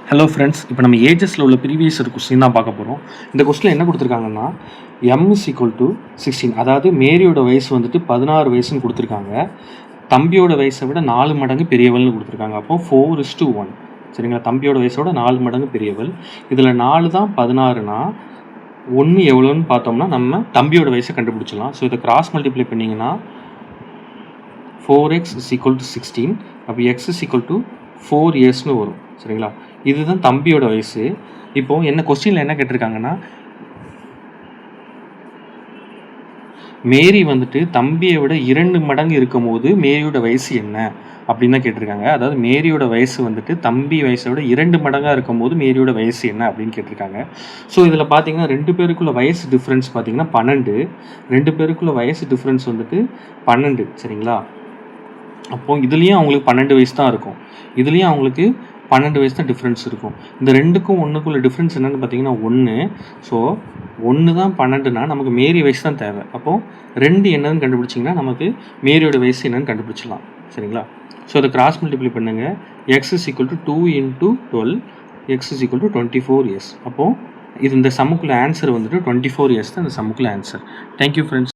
Hello friends, இப்போ நம்ம ஏஜஸில் உள்ள ப்ரீவியஸ் கொஸ்டின் தான் பார்க்க போகிறோம். இந்த கொஸ்டினில் என்ன கொடுத்துருக்காங்கன்னா m is equal to 16, அதாவது மேரியோட வயசு வந்துட்டு 16 வயசுன்னு கொடுத்துருக்காங்க. தம்பியோட வயசை விட 4 மடங்கு பெரியவள்னு கொடுத்துருக்காங்க. அப்போ 4:1. சரிங்களா? தம்பியோட வயசோட 4 மடங்கு பெரியவள். இதில் 4 தான் 16னா 1 எவ்வளோன்னு பார்த்தோம்னா நம்ம தம்பியோட வயசை கண்டுபிடிச்சிடலாம். ஸோ இதை கிராஸ் மல்டிப்ளை பண்ணிங்கன்னா 4x is equal to 16. அப்போ x is equal to 4 yearsனு வரும். சரிங்களா? இதுதான் தம்பியோட வயசு. இப்போது என்ன கொஸ்டினில் என்ன கேட்டிருக்காங்கன்னா, மேரி வந்துட்டு தம்பியை விட 2 மடங்கு இருக்கும் போது மேரியோட வயசு என்ன அப்படின்னு தான் கேட்டிருக்காங்க. அதாவது மேரியோட வயசு வந்துட்டு தம்பி வயசை விட 2 மடங்காக இருக்கும் போது மேரியோட வயசு என்ன அப்படின்னு கேட்டிருக்காங்க. ஸோ இதில் பார்த்தீங்கன்னா 2 பேருக்குள்ள வயசு டிஃப்ரென்ஸ் பார்த்தீங்கன்னா 12. 2 பேருக்குள்ள வயசு டிஃப்ரென்ஸ் வந்துட்டு 12. சரிங்களா? அப்போது இதுலேயும் அவங்களுக்கு 12 வயசு தான் இருக்கும். இதுலேயும் அவங்களுக்கு 12 வயசு தான் டிஃப்ரென்ஸ் இருக்கும். இந்த ரெண்டுக்கும் ஒன்றுக்குள்ள டிஃப்ரென்ஸ் என்னென்னு பார்த்தீங்கன்னா 1. ஸோ 1 தான் 12னா நமக்கு மேரி வயசு தான் தேவை. அப்போது 2 என்னன்னு கண்டுபிடிச்சிங்கன்னா நமக்கு மேரியோட வயசு என்னன்னு கண்டுபிடிச்சிடலாம். சரிங்களா? ஸோ அதை கிராஸ் மல்டிப்ளை பண்ணுங்கள். x is equal to 2 into 12, x is equal to 24 years. அப்போது இது இந்த சம்முக்குள்ள ஆன்சர் வந்துட்டு 24 years தான் இந்த சம்முக்குள்ள ஆன்சர். Thank you friends.